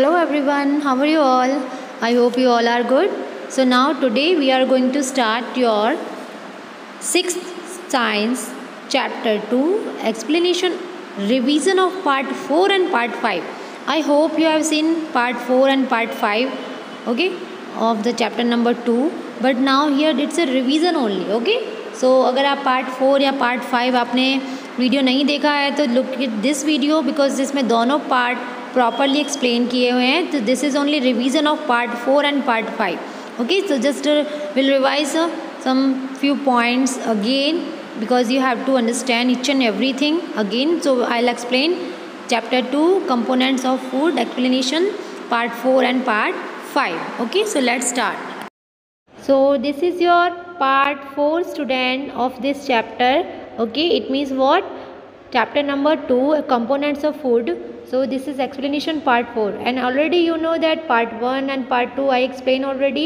Hello everyone, how are you all? I hope you all are good. So now today we are going to start your 6th science chapter 2 explanation revision of part 4 and part 5. I hope you have seen part 4 and part 5 okay of the chapter number 2, but now here it's a revision only. Okay, so अगर आप part 4 या part 5 आपने video नहीं देखा है तो look at this video because इसमें दोनों पार्ट प्रॉपरली एक्सप्लेन किए हुए हैं. तो this is only revision of part 4 and part 5. Okay, so just will revise some few points again because you have to understand each and everything again. So I'll explain chapter 2 components of food explanation part 4 and part 5. Okay, so let's start. So this is your part 4 student of this chapter. Okay, it means what? Chapter number 2 components of food. So this is explanation part 4 and already you know that part 1 and part 2 I explained already.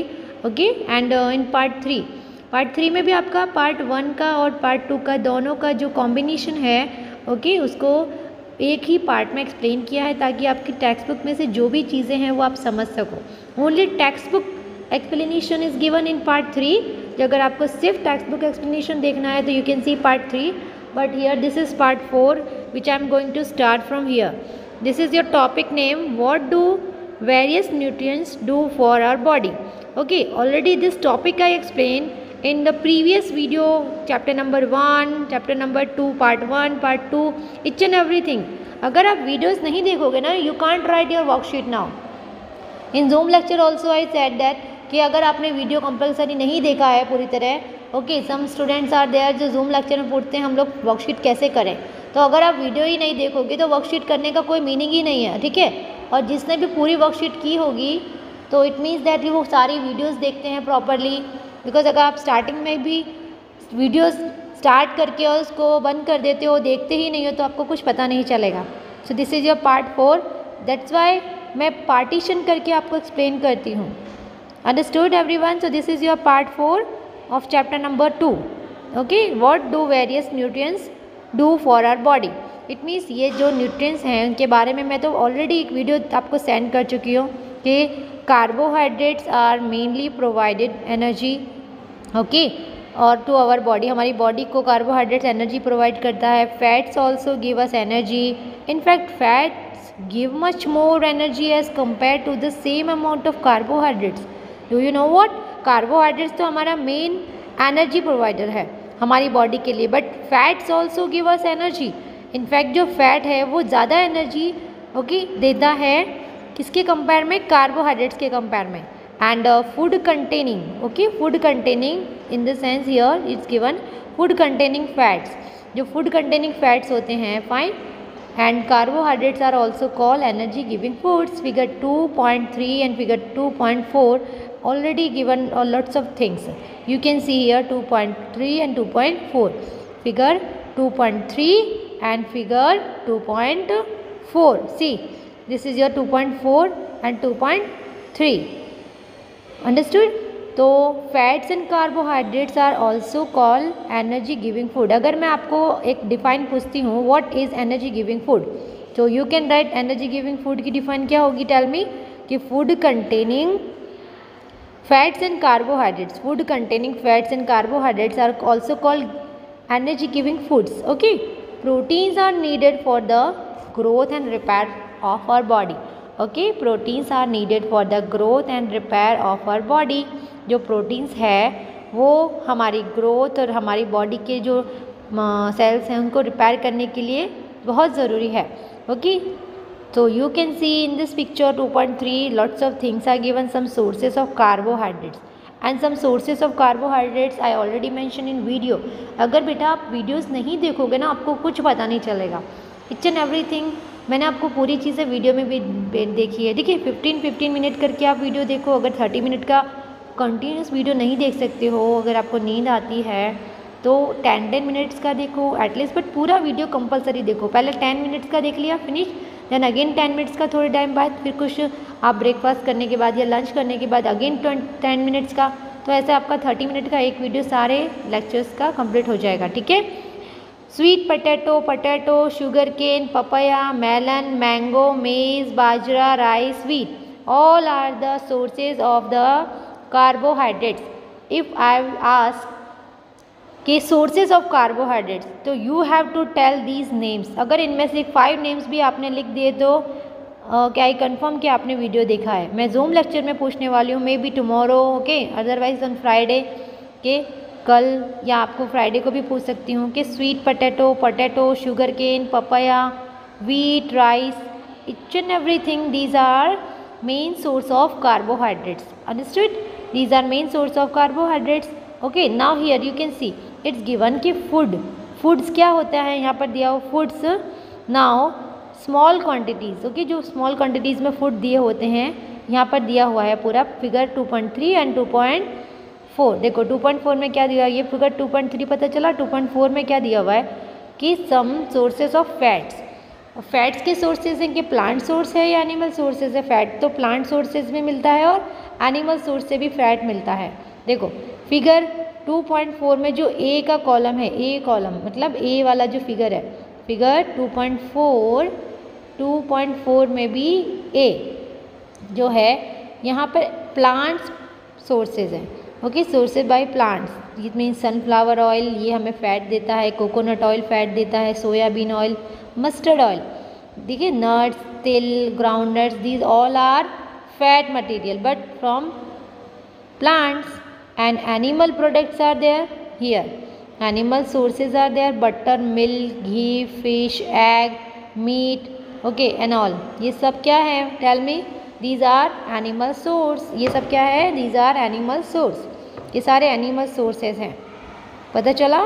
Okay, and in part 3 में भी आपका part 1 का और part 2 का दोनों का जो combination है ओके उसको एक ही पार्ट में एक्सप्लेन किया है ताकि आपकी टेक्स्ट बुक में से जो भी चीज़ें हैं वो आप समझ सको. Only text book explanation is given in part 3. अगर आपको सिर्फ टेक्स्ट बुक एक्सप्लेनेशन देखना है तो you can see part 3, but here this is part 4 which I am going to start from here. This is your topic name, what do various nutrients do for our body. Okay, already this topic I explain in the previous video, chapter number 1, chapter number 2, part 1, part 2, each and everything. अगर आप videos नहीं देखोगे ना, you can't write your worksheet now. In Zoom lecture also I said that कि अगर आपने video compulsory नहीं देखा है पूरी तरह, okay, some students are there जो जूम लेक्चर में पूछते हैं हम लोग वर्कशीट कैसे करें. तो अगर आप वीडियो ही नहीं देखोगे तो वर्कशीट करने का कोई मीनिंग ही नहीं है, ठीक है. और जिसने भी पूरी वर्कशीट की होगी तो इट मीन्स दैट वो सारी वीडियोज़ देखते हैं प्रॉपरली. बिकॉज अगर आप स्टार्टिंग में भी वीडियोस स्टार्ट करके और उसको बंद कर देते हो, देखते ही नहीं हो, तो आपको कुछ पता नहीं चलेगा. So this is your part 4. That's why मैं पार्टीशन करके आपको एक्सप्लेन करती हूँ. Understood everyone? So this is your part 4 of chapter number 2. Okay, what do various nutrients do for our body. It means ये जो न्यूट्रिएंट्स हैं उनके बारे में मैं तो ऑलरेडी एक वीडियो आपको सेंड कर चुकी हूँ कि carbohydrates are mainly provided energy okay और टू आवर बॉडी. हमारी बॉडी को कार्बोहाइड्रेट्स एनर्जी प्रोवाइड करता है. Fats also give us energy. In fact fats give much more energy as compare to the same amount of carbohydrates. Do you know what? Carbohydrates तो हमारा main energy provider है हमारी body के लिए, but fats also give us energy. In fact जो fat है वो ज़्यादा एनर्जी ओके देता है किसके कंपेयर में? कार्बोहाइड्रेट्स के कंपेयर में. And food containing okay, food containing in the sense here it's given food containing fats. जो फूड कंटेनिंग फैट्स होते हैं fine. And carbohydrates are also call energy giving foods. Figure 2.3 and figure 2.4 already given lots of things. You can see here 2.3 and 2.4. Figure 2.3 and figure 2.4. See, this is your 2.4 and 2.3. Understood? तो fats and carbohydrates are also call energy giving food. अगर मैं आपको एक define पूछती हूँ what is energy giving food, तो you can write energy giving food की define क्या होगी? Tell me. कि food containing fats and carbohydrates. Food containing fats and carbohydrates are also called energy giving foods. Okay, proteins are needed for the growth and repair of our body. Okay, proteins are needed for the growth and repair of our body. जो proteins है वो हमारी growth और हमारी body के जो sales हैं उनको रिपेयर करने के लिए बहुत ज़रूरी है. Okay, so you can see in this picture 2.3 lots of things are given, some sources of carbohydrates and some sources of carbohydrates I already mentioned in video. अगर बेटा आप वीडियोस नहीं देखोगे ना आपको कुछ पता नहीं चलेगा. इच एंड एवरीथिंग मैंने आपको पूरी चीज़ें वीडियो में भी देखी है. देखिए 15 मिनट करके आप वीडियो देखो. अगर 30 मिनट का कंटिन्यूस वीडियो नहीं देख सकते हो, अगर आपको नींद आती है तो 10 मिनट्स का देखो एटलीस्ट, बट पूरा वीडियो कंपलसरी देखो. पहले 10 मिनट्स का देख लिया, फिनिश, देन अगेन 10 मिनट्स का थोड़े टाइम बाद, फिर कुछ आप ब्रेकफास्ट करने के बाद या लंच करने के बाद अगेन 10 मिनट्स का. तो ऐसे आपका 30 मिनट का एक वीडियो सारे लेक्चर्स का कंप्लीट हो जाएगा. ठीक है, sweet potato, potato, sugar cane, papaya, melon, mango, maize, बाजरा, rice, wheat. All are the sources of the carbohydrates. If I ask कि sources of carbohydrates, तो you have to tell these names. अगर इनमें से 5 names भी आपने लिख दिए तो क्या आई कन्फर्म कि आपने वीडियो देखा है. मैं जूम लेक्चर में पूछने वाली हूँ, may be tomorrow, okay, otherwise on Friday के कल, या आपको फ्राइडे को भी पूछ सकती हूँ कि sweet potato, potato, sugar cane, papaya, wheat, rice, each and everything, these are main source of carbohydrates. Understood? These are main source of carbohydrates. Okay, now here you can see it's given कि foods क्या होता है, यहाँ पर दिया हो foods. Now small quantities, okay, जो small quantities में फूड दिए होते हैं यहाँ पर दिया हुआ है पूरा फिगर 2.3 एंड 2.4. देखो 2.4 में क्या दिया, ये फिगर 2.3 पता चला. 2.4 में क्या दिया हुआ है कि some sources of fats. Fats के सोर्सेज हैं कि प्लांट सोर्स है या एनिमल सोर्सेज है. फैट तो प्लांट सोर्सेज में मिलता है और एनिमल सोर्स से भी फैट मिलता है. देखो फिगर 2.4 में जो ए का कॉलम है, ए कॉलम मतलब ए वाला जो फिगर है, फिगर 2.4 में भी ए जो है यहाँ पर प्लांट्स सोर्सेज हैं. Okay, sources by plants, it mean sunflower oil, ये हमें फैट देता है. कोकोनट ऑयल फैट देता है. सोयाबीन ऑयल, मस्टर्ड ऑयल, देखिए नट्स, तिल, groundnuts, these all are fat material but from plants. And animal products are there here. Animal sources are there, butter, milk, ghee, fish, egg, meat, okay, and all. ये सब क्या है? Tell me. These are animal source. ये सब क्या है? These are animal source. ये सारे animal sources हैं. पता चला?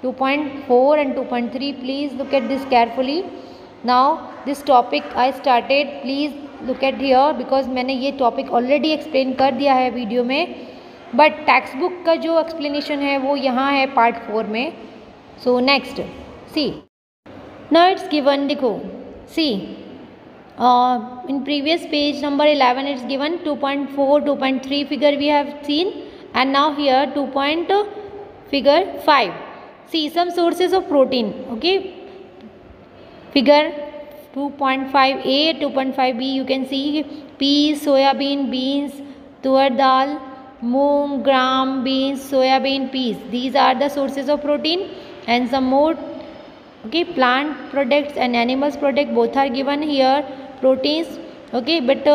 2.4 and 2.3. Please look at this carefully. Now this topic I started. Please look at here because मैंने ये topic already explain कर दिया है वीडियो में. बट टेक्स्ट बुक का जो एक्सप्लेनेशन है वो यहाँ है पार्ट 4 में. So next see now it's given. देखो see in previous page number 11 it's given 2.4, 2.3 figure we have seen and now here 2.5. See some sources of protein. Okay, figure 2.5a, 2.5b you can see peas, soybean, beans, तुअर दाल, मूंग, gram, beans, soybean, peas. These are the sources of protein and some more. Okay, plant products and animals product both are given here. Proteins, okay, but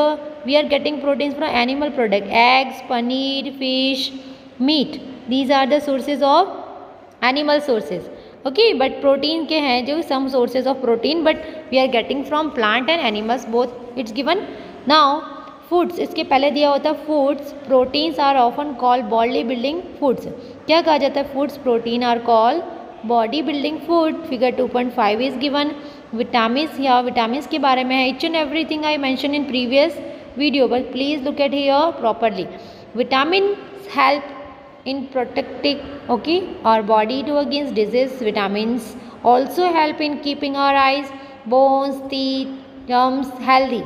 we are getting proteins from animal product, eggs, paneer, fish, meat. These are the sources of animal sources. Okay, but protein के हैं जो some sources of protein but we are getting from plant and animals both. It's given. Now foods, इसके पहले दिया होता है foods. Proteins are often called body building foods. क्या कहा जाता है? Foods protein are called body building food. Figure 2.5 is given. Vitamins, या विटामिन्स के बारे में है. Each and everything I mention in previous video but please look at here properly. Vitamin help in protecting okay our body to against disease. Vitamins also help in keeping our eyes, bones, teeth, gums healthy.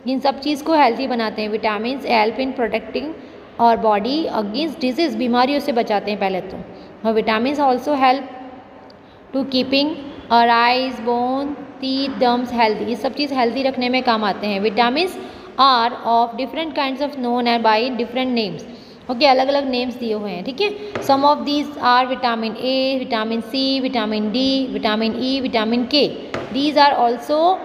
इन सब चीज़ को healthy बनाते हैं. Vitamins help in protecting our body against disease, बीमारियों से बचाते हैं पहले तो. और vitamins also help to keeping our eyes, bone, teeth, gums healthy. ये सब चीज़ हेल्थी रखने में काम आते हैं. Vitamins are of different kinds of known and by different names. Okay, अलग अलग नेम्स दिए हुए हैं. ठीक है, some of these are vitamin A, vitamin C, vitamin D, vitamin E, vitamin K. These are also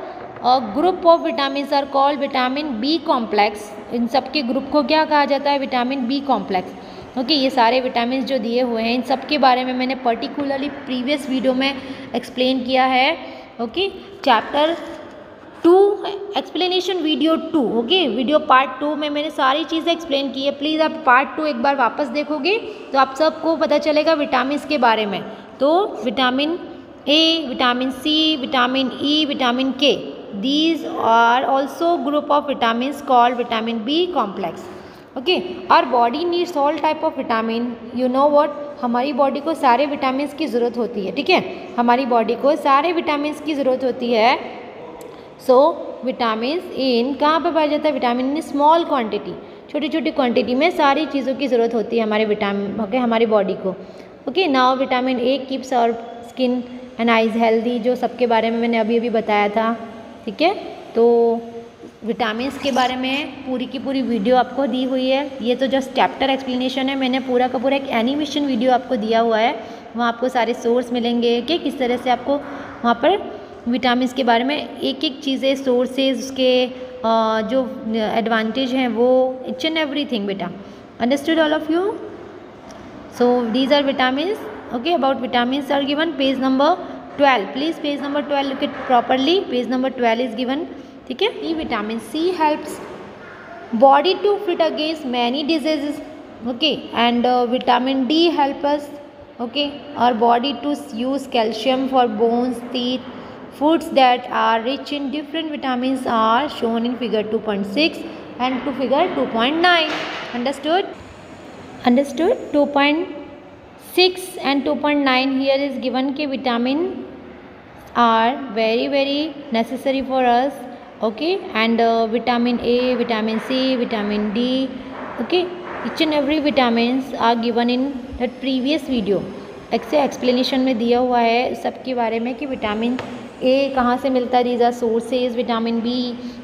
group of vitamins are called vitamin B complex. इन सब के ग्रुप को क्या कहा जाता है? Vitamin B complex. ओके, ये सारे विटामिन जो दिए हुए हैं इन सब के बारे में मैंने पर्टिकुलरली प्रीवियस वीडियो में एक्सप्लेन किया है. Okay, chapter 2 explanation video 2. Okay, video part 2 में मैंने सारी चीज़ें एक्सप्लेन की है. प्लीज़ आप पार्ट 2 एक बार वापस देखोगे तो आप सबको पता चलेगा विटामिन के बारे में. तो vitamin A, vitamin C, vitamin E, vitamin K, these are also group of vitamins called vitamin B complex. Okay, our body needs all type of vitamin. You know what? हमारी बॉडी को सारे vitamins की ज़रूरत होती है. ठीक है, हमारी बॉडी को सारे विटामिन्स की ज़रूरत होती है. सो विटामिन्स इन कहाँ पर पाया जाता है? विटामिन इन स्मॉल क्वांटिटी, छोटी छोटी क्वांटिटी में सारी चीज़ों की ज़रूरत होती है हमारे विटामिन. ओके, हमारी बॉडी को. Okay, now vitamin A keeps our skin and eyes healthy, जो सबके बारे में मैंने अभी अभी बताया था। ठीक है, तो विटामिन्स के बारे में पूरी की पूरी वीडियो आपको दी हुई है। ये तो जस्ट चैप्टर एक्सप्लेनेशन है, मैंने पूरा का पूरा एक एनिमेशन वीडियो आपको दिया हुआ है। वहाँ आपको सारे सोर्स मिलेंगे कि किस तरह से आपको वहाँ पर विटामिन्स के बारे में एक एक चीज़ें, सोर्सेज, उसके जो एडवांटेज हैं वो इच एंड एवरीथिंग बेटा। Understood all of you? So these are vitamins. Okay, about vitamins are given page number 12, please page number 12 look it properly, page number 12 is given. ठीक है, E vitamin C helps body to fight against many diseases. Okay, and vitamin D help us, okay, our body to use calcium for bones, teeth. Foods that are rich in different vitamins are shown in figure 2.6 and to figure 2.9. Understood? Understood? 2.6 and 2.9 here is given कि vitamin are very necessary for us. Okay, and vitamin A, vitamin C, vitamin D. Okay, each and every vitamins are given in that previous video. ऐसे explanation में दिया हुआ है सबके बारे में कि विटामिन ए कहाँ से मिलता है, these are sources, vitamin B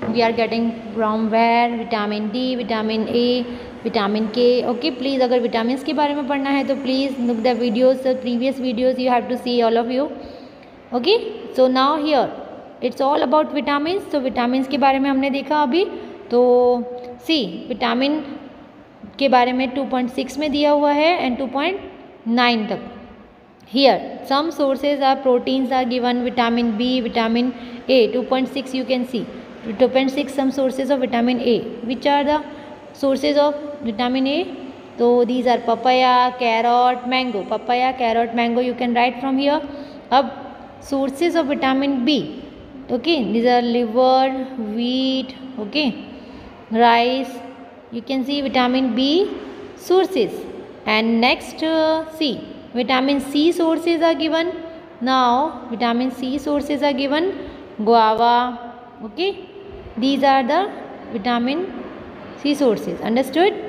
we are getting from where, vitamin D, vitamin A, vitamin K. Okay, please अगर विटामिन के बारे में पढ़ना है तो please look the videos, previous videos you have to see all of you. Okay, so now here it's all about vitamin. तो vitamin के बारे में हमने देखा अभी। तो सी विटामिन के बारे में 2.6 में दिया हुआ है एंड 2.9 तक। Here some sources are proteins are given, vitamin B, vitamin A, 2.6 you can see 2.6 some sources of vitamin A. Which are the sources of vitamin A? So these are papaya, carrot, mango. Papaya, carrot, mango you can write from here. अब sources of vitamin B, okay, these are liver, wheat, okay, rice, you can see vitamin B sources. And next C, vitamin C sources are given. Now vitamin C sources are given, guava. Okay, these are the vitamin C sources. Understood?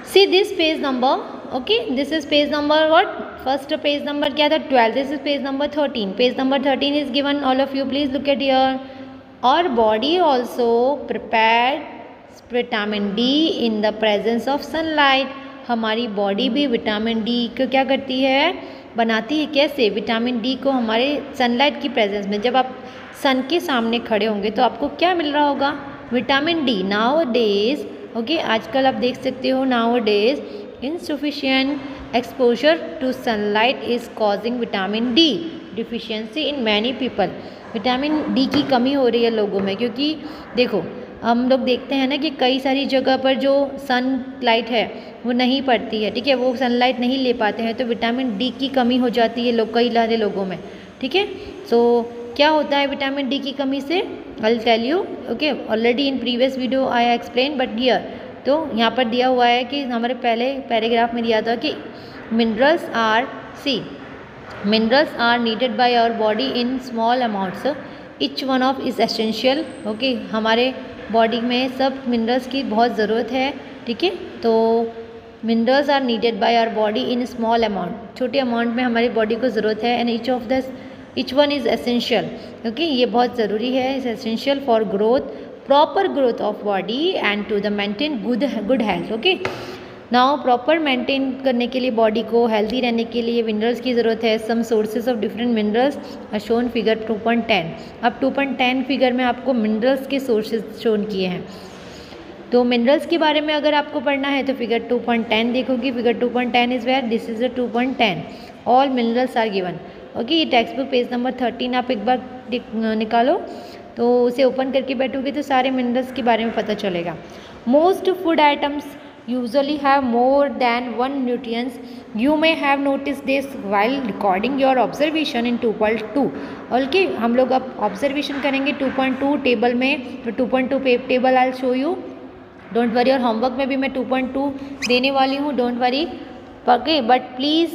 See this page number. Okay, this is page number what? First page number क्या था? 12. This is page number 13. Page number 13 is given. All of you please look at here. Our body also prepared vitamin D in the presence of sunlight. हमारी body भी vitamin D को क्या करती है, बनाती है। कैसे? विटामिन डी को हमारे सनलाइट की प्रेजेंस में, जब आप सन के सामने खड़े होंगे तो आपको क्या मिल रहा होगा? Vitamin D. Now days, okay, आजकल आप देख सकते हो now days insufficient exposure to sunlight is causing vitamin D deficiency in many people. Vitamin D की कमी हो रही है लोगों में, क्योंकि देखो हम लोग देखते हैं ना कि कई सारी जगह पर जो सनलाइट है वो नहीं पड़ती है। ठीक है, वो सनलाइट नहीं ले पाते हैं, तो विटामिन डी की कमी हो जाती है कई सारे लोगों में। ठीक है, सो क्या होता है विटामिन डी की कमी से? I will tell you. Okay, already in previous video I explain, but here तो यहाँ पर दिया हुआ है कि हमारे पहले पैराग्राफ में दिया था कि minerals are needed by our body in small amounts, each one of is essential. Okay, हमारे बॉडी में सब मिनरल्स की बहुत ज़रूरत है। ठीक है, तो minerals are needed by our body in small amount, छोटे अमाउंट में हमारी बॉडी को ज़रूरत है। And each one is essential. Okay, ये बहुत ज़रूरी है, is essential for growth, proper growth of body and to the maintain good health. Okay, now proper maintain करने के लिए बॉडी को हेल्दी रहने के लिए मिनरल्स की ज़रूरत है। Some sources of different minerals are shown figure 2.10। अब 2.10 फिगर में आपको मिनरल्स के सोर्सेज शोन किए हैं। तो मिनरल्स के बारे में अगर आपको पढ़ना है तो फिगर 2.10 देखोगे। Figure 2.10 is where, this is the 2.10, all minerals are given. Okay, ये टेक्स्ट बुक पेज नंबर 13 आप एक बार निकालो, तो उसे ओपन करके बैठोगे तो सारे मिनरल्स के बारे में पता चलेगा। Most food items usually have more than one nutrients. You may have noticed this while recording your observation in 2.2. Okay, हम लोग अब ऑब्जर्वेशन करेंगे 2.2 टेबल में। तो 2.2 table I show you, don't worry. और होमवर्क में भी मैं 2.2 देने वाली हूँ, don't worry. Okay, but please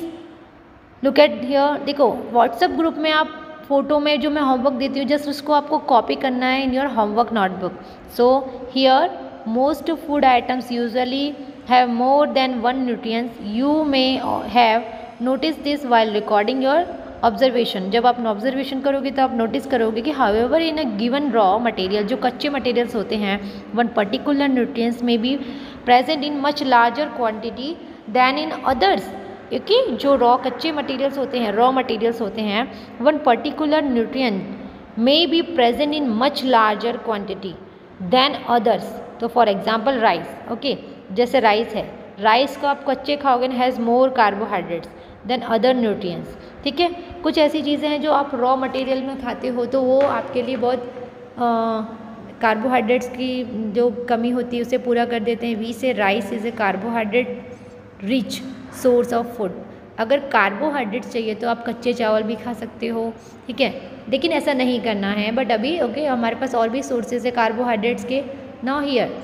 look at here. देखो व्हाट्सएप ग्रुप में आप फोटो में जो मैं होमवर्क देती हूँ, जस्ट उसको आपको कॉपी करना है in your homework notebook. So here most food items usually have more than one nutrients. You may have noticed this while recording your observation, जब आप ऑब्जर्वेशन करोगे तो आप नोटिस करोगे कि however in a given raw material, जो कच्चे materials होते हैं, one particular nutrients may be present in much larger quantity than in others. क्योंकि जो रॉ कच्चे मटेरियल्स होते हैं, रॉ मटेरियल्स होते हैं, one particular nutrient may be present in much larger quantity than others. तो फॉर एग्जाम्पल राइस, ओके, जैसे rice है, राइस को आप कच्चे खाओगे, has more carbohydrates than other nutrients. ठीक है, कुछ ऐसी चीज़ें हैं जो आप रॉ मटेरियल में खाते हो तो वो आपके लिए बहुत कार्बोहाइड्रेट्स की जो कमी होती है उसे पूरा कर देते हैं। वी से rice is a carbohydrate rich source of food. अगर कार्बोहाइड्रेट्स चाहिए तो आप कच्चे चावल भी खा सकते हो, ठीक है, लेकिन ऐसा नहीं करना है। बट अभी ओके हमारे पास और भी सोर्सेज है कार्बोहाइड्रेट्स के। Now here,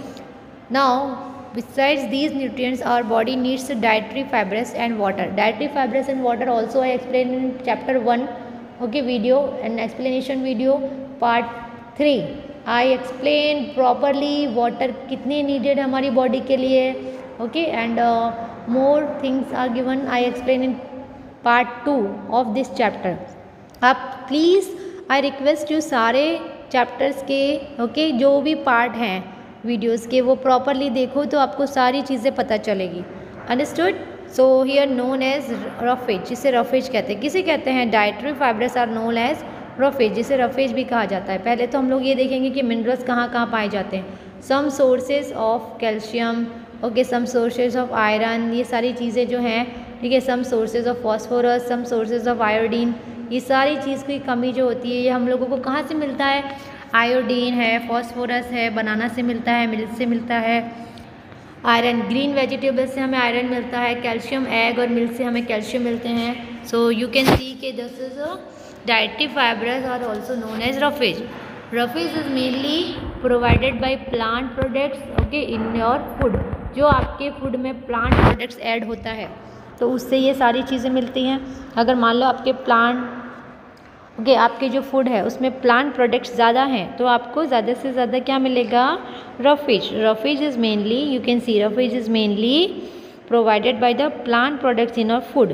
now besides these nutrients our body needs dietary fibrous and water. Dietary fibrous and water also I explained in chapter 1, okay, video and explanation video part 3. I explained properly water कितने needed हमारी body के लिए, okay, and more things are given I explained in part 2 of this chapter. आप please I request you सारे chapters के okay जो भी part हैं वीडियोस के वो प्रॉपरली देखो तो आपको सारी चीज़ें पता चलेगी। Understood? So here known as roughage, जिसे रफेज कहते हैं। किसे कहते हैं? Dietary fibres are known as roughage, जिसे रफेज भी कहा जाता है। पहले तो हम लोग ये देखेंगे कि मिनरल्स कहाँ कहाँ पाए जाते हैं। Some sources of calcium, okay, some sources of iron, ये सारी चीज़ें जो हैं, ठीक है, some sources of phosphorus, some sources of iodine, ये सारी चीज़ की कमी जो होती है ये हम लोगों को कहाँ से मिलता है? आयोडीन है, फॉस्फोरस है, बनाना से मिलता है, मिल्क से मिलता है, आयरन ग्रीन वेजिटेबल्स से हमें आयरन मिलता है, कैल्शियम एग और मिल्क से हमें कैल्शियम मिलते हैं। सो यू कैन सी के this is dietary fibres are also known as roughage. Roughage is mainly provided by plant products, okay, in your food. जो आपके फूड में प्लांट प्रोडक्ट्स ऐड होता है तो उससे ये सारी चीज़ें मिलती हैं। अगर मान लो आपके प्लांट ओके आपके जो फूड है उसमें प्लांट प्रोडक्ट्स ज़्यादा हैं तो आपको ज़्यादा से ज़्यादा क्या मिलेगा? Roughage. Roughage is mainly, you can see, roughage is mainly provided by the plant products in our food.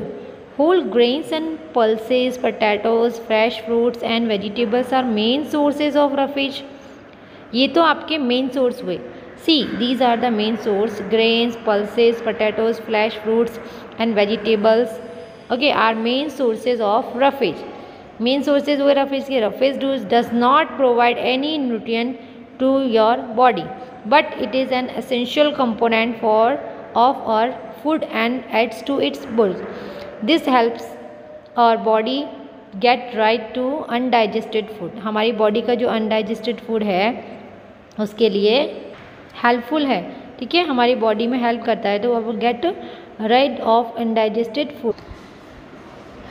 Whole grains and pulses, potatoes, fresh fruits and vegetables are main sources of roughage. ये तो आपके main source हुए। See, these are the main source, grains, pulses, potatoes, fresh fruits and vegetables, okay, are main sources of roughage. Main sources हुए roughage के। Roughage does not provide any nutrient to your body but it is an essential component for of our food and adds to its bulk. This helps our body get rid to undigested food. हमारी body का जो undigested food है उसके लिए helpful है, ठीक है, हमारी बॉडी में हेल्प करता है। तो वो get rid of undigested food.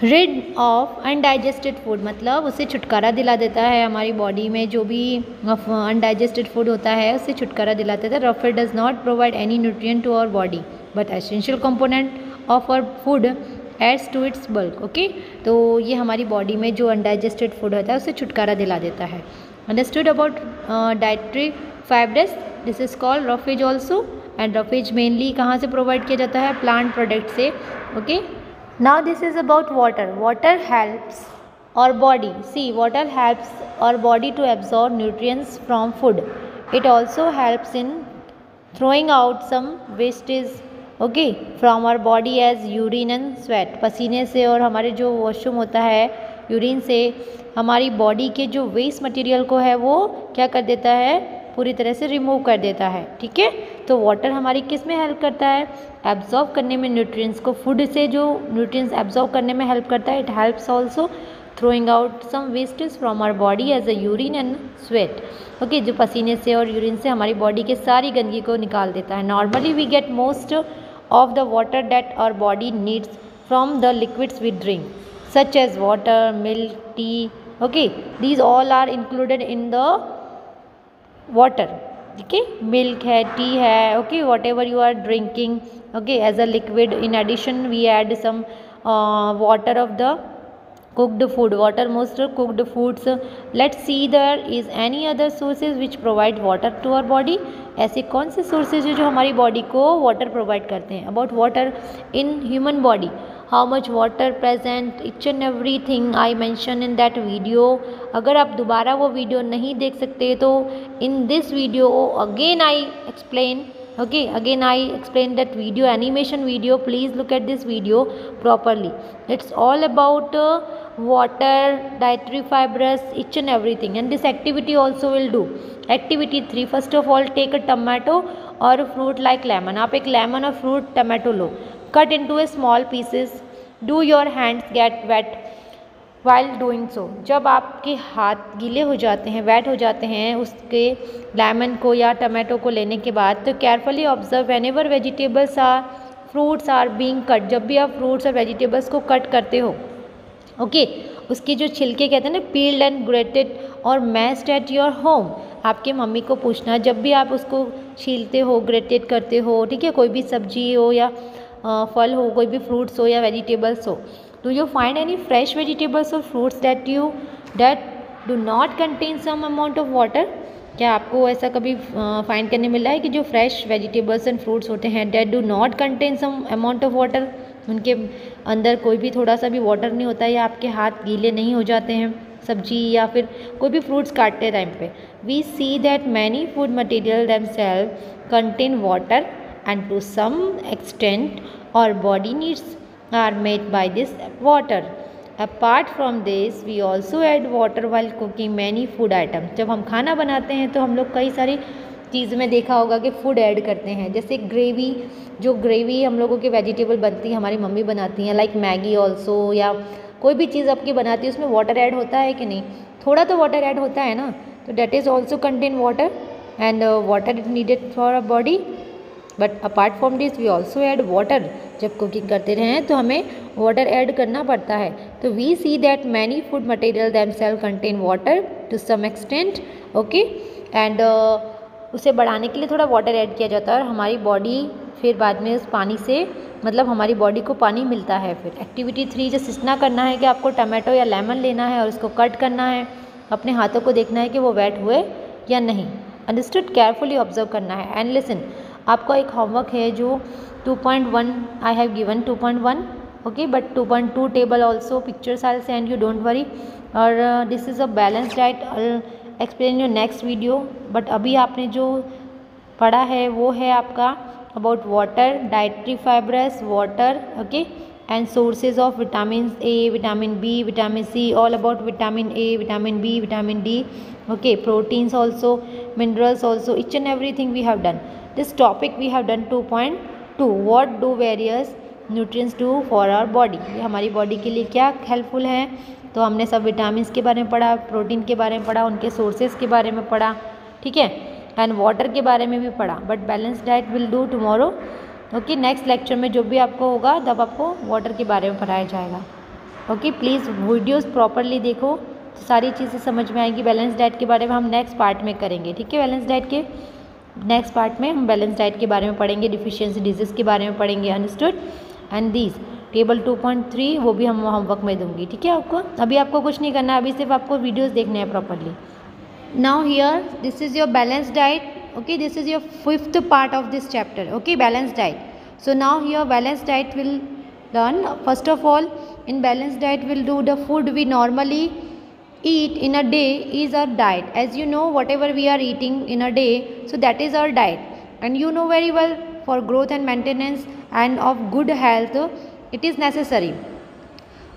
Rid of undigested food मतलब उससे छुटकारा दिला देता है। हमारी बॉडी में जो भी अनडाइजेस्टेड फूड होता है उससे छुटकारा दिला देता है। Roughage does not provide any nutrient to our body but essential component of our food adds to its bulk, okay. तो ये हमारी बॉडी में जो अनडाइजेस्टेड फूड होता है उससे छुटकारा दिला देता है। Understood about dietary fibrous, this is called roughage also. And roughage mainly कहाँ से प्रोवाइड किया जाता है? प्लांट प्रोडक्ट से, okay. Now this is about water. Water helps our body. See, water helps our body to absorb nutrients from food. It also helps in throwing out some wastage, okay, from our body as urine and sweat. पसीने से और हमारे जो washroom होता है urine से हमारी body के जो वेस्ट मटेरियल को है वो क्या कर देता है? पूरी तरह से रिमूव कर देता है, ठीक है। तो वाटर हमारी किस में हेल्प करता है? एब्जॉर्ब करने में न्यूट्रिएंट्स को, फूड से जो न्यूट्रिएंट्स एब्जॉर्ब करने में हेल्प करता है। It helps also throwing out some wastage from our body as a urine and sweat, okay, जो पसीने से और यूरिन से हमारी बॉडी के सारी गंदगी को निकाल देता है। Normally we get most of the water that our body needs from the liquids we drink such as water, milk, tea, okay, these all are included in the water, ठीक है, मिल्क है, टी है, okay, whatever you are drinking, okay, as a liquid. In addition we add some water of the cooked food, water most cooked foods. Let's see there is any other sources which provide water to our body. ऐसे कौन से sources हैं जो हमारी body को water provide करते हैं? About water in human body, how much water present, each and everything I mention in that video. अगर आप दोबारा वो वीडियो नहीं देख सकते तो in this video again I explain, okay, again I explain that video, animation video. Please look at this video properly. It's all about water, dietary fibers, each and everything, and this activity also will do. Activity 3, first of all take a tomato or a fruit like lemon. आप एक lemon और fruit tomato low, cut into a small pieces, do your hands get wet while doing so. जब आपके हाथ गीले हो जाते हैं, वेट हो जाते हैं उसके लेमन को या टमाटो को लेने के बाद, तो carefully observe whenever vegetables or fruits are being cut. जब भी आप फ्रूट्स और वेजिटेबल्स को कट करते हो, ओके, उसके जो छिलके कहते हैं ना, पील्ड एंड ग्रेटेड और मैश्ड एट योर होम. आपके मम्मी को पूछना जब भी आप उसको छीलते हो, ग्रेटेड करते हो, ठीक है, कोई भी सब्जी हो या फल हो, कोई भी फ्रूट्स हो या वेजिटेबल्स हो, do you find any fresh vegetables और fruits that do not contain some amount of water. क्या आपको ऐसा कभी फाइंड करने मिला है कि जो फ्रेश वेजिटेबल्स एंड फ्रूट्स होते हैं that do not contain some amount of water, उनके अंदर कोई भी थोड़ा सा भी वाटर नहीं होता है, या आपके हाथ गीले नहीं हो जाते हैं सब्जी या फिर कोई भी फ्रूट्स काटते टाइम पे. We see that many food material themselves contain water and to some extent our body needs are made by this water. Apart from this we also add water while cooking many food item. जब हम खाना बनाते हैं तो हम लोग कई सारी चीज़ में देखा होगा कि फूड ऐड करते हैं, जैसे ग्रेवी, जो ग्रेवी हम लोगों की वेजिटेबल बनती है, हमारी मम्मी बनाती हैं, लाइक मैगी ऑल्सो, या कोई भी चीज़ आपकी बनाती है उसमें वाटर ऐड होता है कि नहीं, थोड़ा तो वाटर ऐड होता है ना, तो that is also contain water and water is needed for a body. But apart from this we also add water. जब कुकिंग करते रहें तो हमें वाटर ऐड करना पड़ता है. तो we see that many food material themselves contain water to some extent, okay, and उसे बढ़ाने के लिए थोड़ा वाटर ऐड किया जाता है और हमारी बॉडी फिर बाद में उस पानी से, मतलब हमारी बॉडी को पानी मिलता है. फिर एक्टिविटी 3 जस्ट इतना करना है कि आपको टमाटो या लेमन लेना है और उसको कट करना है, अपने हाथों को देखना है कि वो वेट हुए या नहीं. अंडरस्टूड. केयरफुली ऑब्जर्व करना है एंड लिसन. आपका एक होमवर्क है जो 2.1 I have given 2.1, okay, but 2.2 table also pictures I will send you, don't worry. और this is a balance diet, explain your next video. But अभी आपने जो पढ़ा है वो है आपका about water, dietary fibres, water, okay, and sources of vitamin A, vitamin B, vitamin C, all about vitamin A, vitamin B, vitamin D, okay, proteins also, minerals also, each and everything we have done. This topic we have done 2.2, what do various nutrients do for our body. ये हमारी body के लिए क्या helpful है. तो हमने सब vitamin के बारे में पढ़ा, प्रोटीन के बारे में पढ़ा, उनके सोर्सेज के बारे में पढ़ा, ठीक है, एंड वाटर के बारे में भी पढ़ा. But balance diet will do tomorrow, okay. Next lecture में जो भी आपको होगा तब आपको वाटर के बारे में पढ़ाया जाएगा, ओके. प्लीज़ वीडियोज़ प्रॉपरली देखो, तो सारी चीज़ें समझ में आएंगी. बैलेंस डाइट के बारे में हम नेक्स्ट पार्ट में करेंगे, ठीक है. बैलेंस डाइट के नेक्स्ट पार्ट में हम बैलेंस डाइट के बारे में पढ़ेंगे, डिफिशियंसी डिजीज़ के बारे में पढ़ेंगे. अंडरस्टूड. एंड दिस टेबल 2.3 वो भी हम होमवर्क में दूंगी, ठीक है आपको. अभी आपको कुछ नहीं करना है, अभी सिर्फ आपको वीडियोज़ देखने हैं properly. Now here this is your balance diet, okay, this is your 5th part of this chapter, okay, balanced diet. So now here balanced diet will learn. First of all, in balanced diet we'll do the food we normally eat in a day is our diet. As you know, whatever we are eating in a day, so that is our diet, and you know very well for growth and maintenance and of good health it is necessary.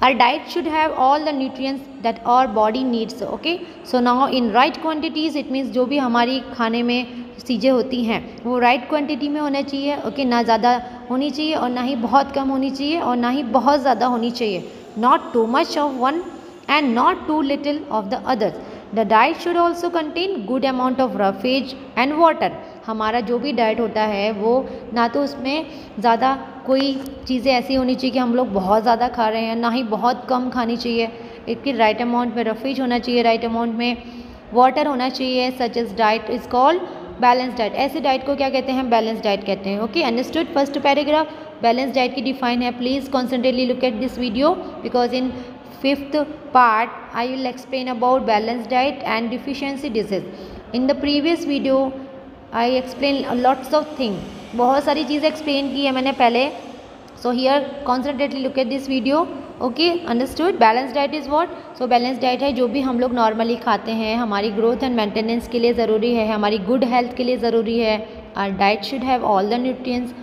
Our diet should have all the nutrients that our body needs, okay. So now in right quantities, it means जो भी हमारी खाने में चीज़ें होती हैं वो right quantity में होना चाहिए, ओके. ना ज़्यादा होनी चाहिए और ना ही बहुत कम होनी चाहिए और ना ही बहुत ज़्यादा होनी चाहिए. Not too much of one and not too little of the others. The diet should also contain good amount of roughage and water. हमारा जो भी डाइट होता है वो ना तो उसमें ज़्यादा कोई चीज़ें ऐसी होनी चाहिए कि हम लोग बहुत ज़्यादा खा रहे हैं, ना ही बहुत कम खानी चाहिए. इसकी राइट अमाउंट में रफेज होना चाहिए, राइट अमाउंट में वाटर होना चाहिए. Such as diet is called balance diet. ऐसे डाइट को क्या कहते हैं? बैलेंस डाइट कहते हैं, okay. Understood. First paragraph balance diet की डिफाइन है. Please concentratedly look at this video because in 5th part I will explain about balanced diet and deficiency disease. In the previous video I explained lots of things. बहुत सारी चीज़ें explain की है मैंने पहले So here concentrately look at this video. Okay, understood? Balanced diet is what? So balanced diet है जो भी हम लोग नॉर्मली खाते हैं, हमारी ग्रोथ एंड मेंटेनेंस के लिए ज़रूरी है, हमारी गुड हेल्थ के लिए ज़रूरी है. Our diet should have all the nutrients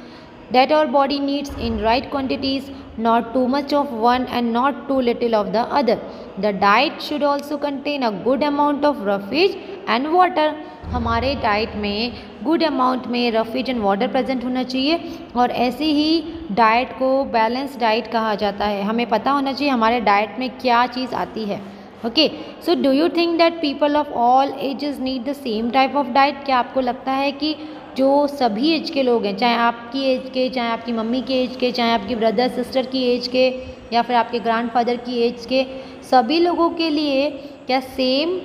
that our body needs in right quantities, not too much of one and not too little of the other. The diet should also contain a good amount of roughage and water. हमारे diet में good amount में roughage and water present होना चाहिए, और ऐसे ही diet को balance diet कहा जाता है. हमें पता होना चाहिए हमारे डाइट में क्या चीज़ आती है. Okay, so do you think that people of all ages need the same type of diet? क्या आपको लगता है कि जो सभी एज के लोग हैं, चाहे आपकी एज के, चाहे आपकी मम्मी के एज के, चाहे आपकी ब्रदर सिस्टर की एज के, या फिर आपके ग्रैंडफादर की एज के, सभी लोगों के लिए क्या सेम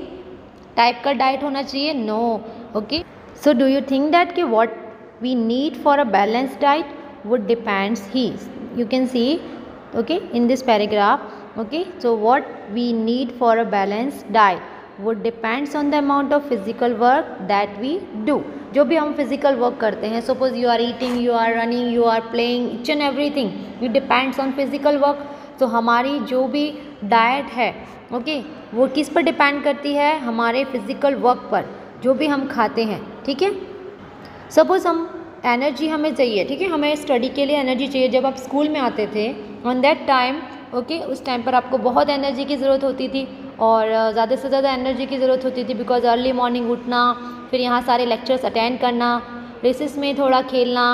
टाइप का डाइट होना चाहिए? No. Okay, so do you think that कि what we need for a balance diet would depends ही, you can see okay in this paragraph. Okay, so what we need for a balance diet would depends on the amount of physical work that we do. जो भी हम physical work करते हैं, suppose you are eating, you are running, you are playing, each and everything it depends on physical work. तो हमारी जो भी diet है ओके वो किस पर डिपेंड करती है? हमारे फिजिकल वर्क पर, जो भी हम खाते हैं. ठीक है, सपोज हम एनर्जी हमें चाहिए, ठीक है, हमें स्टडी के लिए एनर्जी चाहिए. जब आप स्कूल में आते थे ऑन दैट टाइम ओके उस टाइम पर आपको बहुत एनर्जी की ज़रूरत होती थी, और ज़्यादा से ज़्यादा एनर्जी की ज़रूरत होती थी, बिकॉज अर्ली मॉर्निंग उठना, फिर यहाँ सारे लेक्चर्स अटेंड करना, रेसेस में थोड़ा खेलना,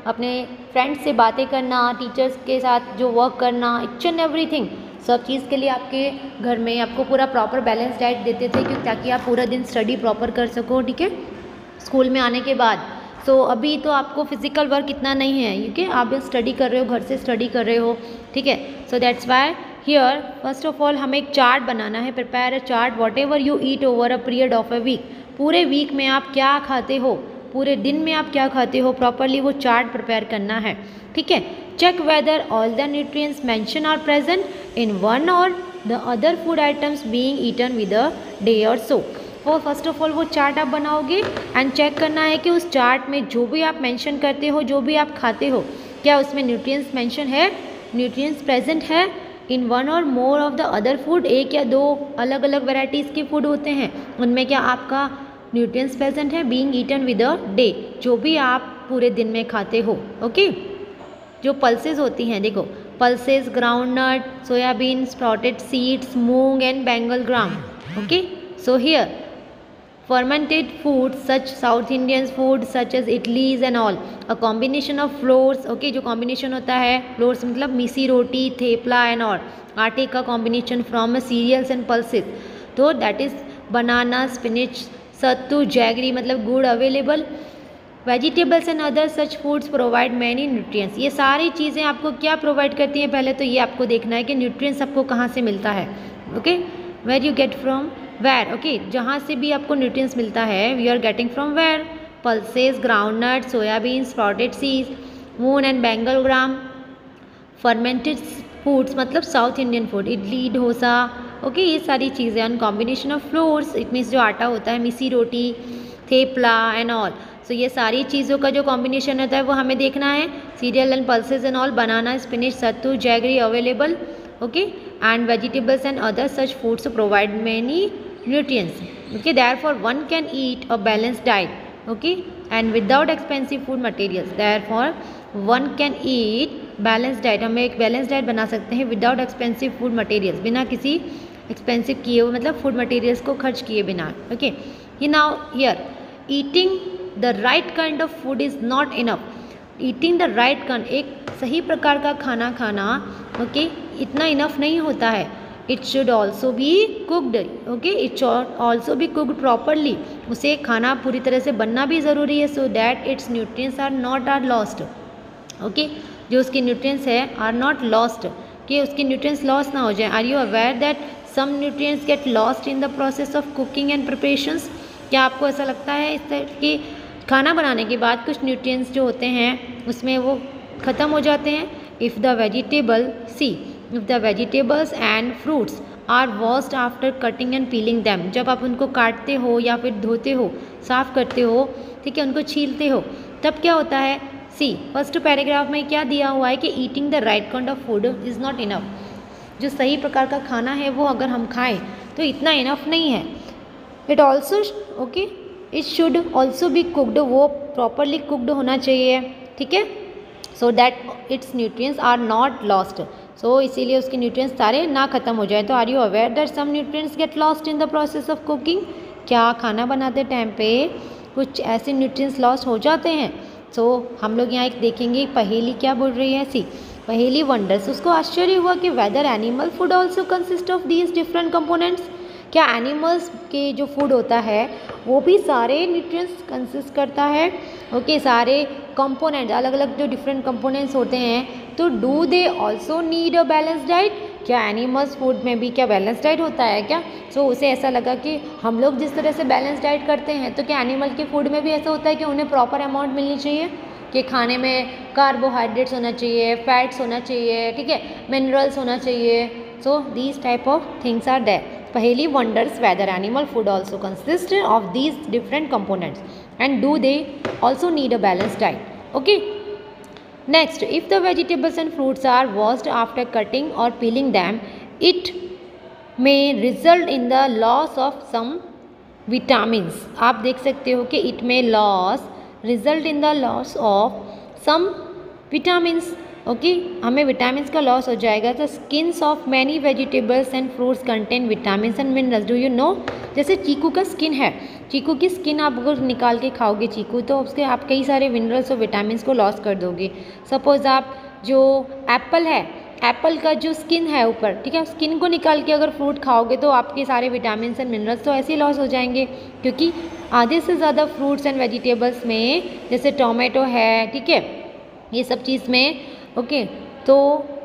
अपने फ्रेंड्स से बातें करना, टीचर्स के साथ जो वर्क करना, इच एंड एवरीथिंग, सब चीज़ के लिए आपके घर में आपको पूरा प्रॉपर बैलेंस डाइट देते थे, क्योंकि ताकि आप पूरा दिन स्टडी प्रॉपर कर सको. ठीक है, स्कूल में आने के बाद. सो अभी तो आपको फिजिकल वर्क इतना नहीं है, क्योंकि आप स्टडी कर रहे हो, घर से स्टडी कर रहे हो. ठीक है, so that's why here first of all हमें एक चार्ट बनाना है. Prepare a chart whatever you eat over a period of a week. पूरे वीक में आप क्या खाते हो, पूरे दिन में आप क्या खाते हो, प्रॉपरली वो चार्ट प्रिपेयर करना है. ठीक है, check whether all the nutrients mention are present in one or the other food items being eaten with a day or so. वो फर्स्ट ऑफ ऑल वो चार्ट आप बनाओगे एंड चेक करना है कि उस चार्ट में जो भी आप मेंशन करते हो, जो भी आप खाते हो, क्या उसमें न्यूट्रिएंट्स मेंशन है, न्यूट्रिएंट्स प्रेजेंट है इन वन और more of the other food. एक या दो अलग अलग वेराइटीज़ के फूड होते हैं, उनमें क्या आपका न्यूट्रिएंट्स प्रेजेंट है being eaten with a day, जो भी आप पूरे दिन में खाते हो. ओके, जो पल्सेस होती हैं, देखो pulses, groundnut, soybean, sprouted seeds, moong and Bengal gram. Okay, so here fermented foods such South Indian food such as idlis and all, a combination of flours. okay, जो combination होता है flours मतलब मिसी roti, thepla and और आटे का combination from cereals and pulses. तो that is banana, spinach, sattu, jaggery मतलब गुड़ available. Vegetables and other such foods provide many nutrients. ये सारी चीज़ें आपको क्या प्रोवाइड करती हैं? पहले तो ये आपको देखना है कि न्यूट्रिएंट्स आपको कहाँ से मिलता है. Okay, where you get from where. Okay, जहाँ से भी आपको न्यूट्रिएंट्स मिलता है, we are getting from where. Pulses, groundnut, soybean, sprouted seeds, moong and Bengal gram. Fermented foods मतलब south Indian food, idli, dosa. Okay, ये सारी चीज़ें on combination of flours, it means जो आटा होता है, missi roti, thepla and all. So ये सारी चीज़ों का जो कॉम्बिनेशन होता है वो हमें देखना है. Serial and pulses and all, banana, spinach, sattu, jaggery available. Okay, and vegetables and other such foods provide many nutrients. okay, therefore one can eat a balanced diet. okay, and without expensive food materials. therefore one can eat balanced diet. हम एक balanced diet बना सकते हैं without expensive food materials, बिना किसी expensive किए हुए मतलब food materials को खर्च किए बिना. okay, now here eating the right kind of food is not enough. eating the right kind, एक सही प्रकार का खाना खाना okay, इतना इनफ नहीं होता है. It should also be cooked. okay, it should also be cooked properly. उसे खाना पूरी तरह से बनना भी ज़रूरी है, so that its nutrients are not are lost. okay, जो उसके nutrients है are not lost, कि उसके nutrients lost ना हो जाए. Are you aware that some nutrients get lost in the process of cooking and preparations? क्या आपको ऐसा लगता है इस तरह कि खाना बनाने के बाद कुछ nutrients जो होते हैं उसमें वो ख़त्म हो जाते हैं? If the vegetables and fruits are washed after cutting and peeling them, जब आप उनको काटते हो या फिर धोते हो, साफ़ करते हो, ठीक है, उनको छीलते हो, तब क्या होता है? सी फर्स्ट पैराग्राफ में क्या दिया हुआ है कि eating the right kind of food is not enough. जो सही प्रकार का खाना है वो अगर हम खाएं तो इतना इनफ नहीं है। It also okay it should also be cooked, वो प्रॉपरली कुकड होना चाहिए, ठीक है, so that it's nutrients are not lost. सो इसीलिए उसके न्यूट्रिएंट्स सारे ना ख़त्म हो जाए। तो are you aware that some nutrients get lost in the process of cooking? क्या खाना बनाते टाइम पे कुछ ऐसे न्यूट्रिएंट्स लॉस्ट हो जाते हैं? सो हम लोग यहाँ एक देखेंगे पहेली क्या बोल रही है। सी पहेली वंडर्स, उसको आश्चर्य हुआ कि whether animal food also consist of these different components, क्या एनिमल्स के जो फूड होता है वो भी सारे न्यूट्रिएंट्स कंसिस्ट करता है। ओके सारे कंपोनेंट अलग अलग जो डिफरेंट कंपोनेंट्स होते हैं, तो do they also need a balance diet? क्या एनिमल्स फूड में भी क्या बैलेंस डाइट होता है क्या? सो उसे ऐसा लगा कि हम लोग जिस तरह से बैलेंस डाइट करते हैं तो क्या एनिमल के फूड में भी ऐसा होता है कि उन्हें प्रॉपर अमाउंट मिलनी चाहिए, कि खाने में कार्बोहाइड्रेट्स होना चाहिए, फैट्स होना चाहिए, ठीक है, मिनरल्स होना चाहिए। So these type of things are there. Paheli wonders whether animal food also consists of these different components and do they also need a balanced diet. Okay. Next, if the vegetables and fruits are washed after cutting or peeling them, it may result in the loss of some vitamins. आप देख सकते हो कि it may result in the loss of some vitamins. Okay हमें vitamins का loss हो जाएगा। तो skins of many vegetables and fruits contain vitamins and minerals. Do you no, जैसे चीकू का स्किन है, चीकू की स्किन आप अगर निकाल के खाओगे चीकू तो उसके आप कई सारे मिनरल्स और विटामिन्स को लॉस कर दोगे। सपोज़ आप जो एप्पल है, एप्पल का जो स्किन है ऊपर, ठीक है, स्किन को निकाल के अगर फ्रूट खाओगे तो आपके सारे विटामिन्स एंड मिनरल्स तो ऐसे ही लॉस हो जाएंगे, क्योंकि आधे से ज़्यादा फ्रूट्स एंड वेजिटेबल्स में जैसे टोमेटो है, ठीक है, ये सब चीज़ में ओके तो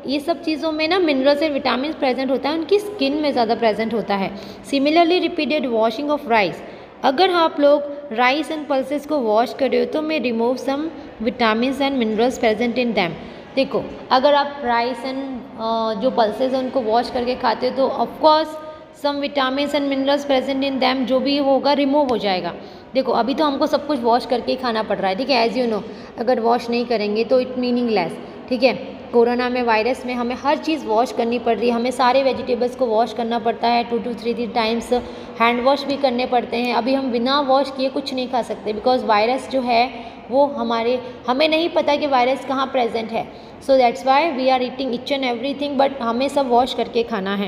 ये सब चीज़ों में ना मिनरल्स एंड विटामिन प्रेजेंट होता है, उनकी स्किन में ज़्यादा प्रेजेंट होता है। Similarly repeated washing of rice, अगर आप लोग राइस एंड पल्सेस को वॉश कर रहे हो तो may remove some vitamin and minerals present in them. देखो अगर आप राइस एंड जो पल्सेस हैं उनको वॉश करके खाते हो तो of course some vitamin and minerals present in them जो भी होगा रिमूव हो जाएगा। देखो अभी तो हमको सब कुछ वॉश करके ही खाना पड़ रहा है, ठीक है, एज यू नो, अगर वॉश नहीं करेंगे तो इट मीनिंगलेस, ठीक है। कोरोना में वायरस में हमें हर चीज़ वॉश करनी पड़ रही है, हमें सारे वेजिटेबल्स को वॉश करना पड़ता है 2 to 3 टाइम्स, हैंड वॉश भी करने पड़ते हैं। अभी हम बिना वॉश किए कुछ नहीं खा सकते बिकॉज वायरस जो है वो हमें नहीं पता कि वायरस कहाँ प्रेजेंट है। So that's why we are eating each and everything, but हमें सब वॉश करके खाना है।